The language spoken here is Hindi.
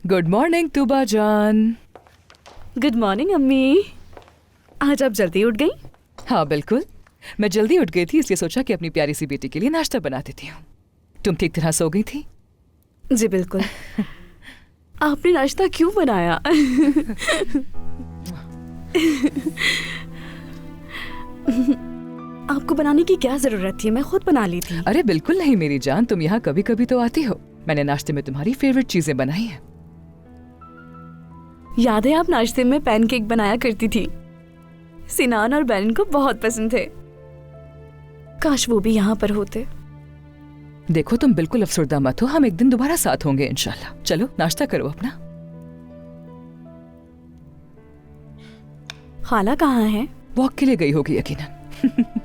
गुड मॉर्निंग तुबा जान। गुड मॉर्निंग अम्मी। आज आप जल्दी उठ गई? हाँ बिल्कुल, मैं जल्दी उठ गई थी इसलिए सोचा कि अपनी प्यारी सी बेटी के लिए नाश्ता बना देती हूँ। तुम ठीक तरह सो गई थी? जी बिल्कुल। आपने नाश्ता क्यों बनाया? आपको बनाने की क्या जरूरत थी, मैं खुद बना ली थी। अरे बिल्कुल नहीं मेरी जान, तुम यहाँ कभी कभी तो आती हो। मैंने नाश्ते में तुम्हारी फेवरेट चीजें बनाई हैं। याद है आप नाश्ते में पैनकेक बनाया करती थी? सिनान और बैरन को बहुत पसंद थे। काश वो भी यहाँ पर होते। देखो तुम बिल्कुल अफसरदा मत हो, हम एक दिन दोबारा साथ होंगे इंशाल्लाह। चलो नाश्ता करो अपना। खाला कहाँ है? वॉक के लिए गई होगी यकीनन।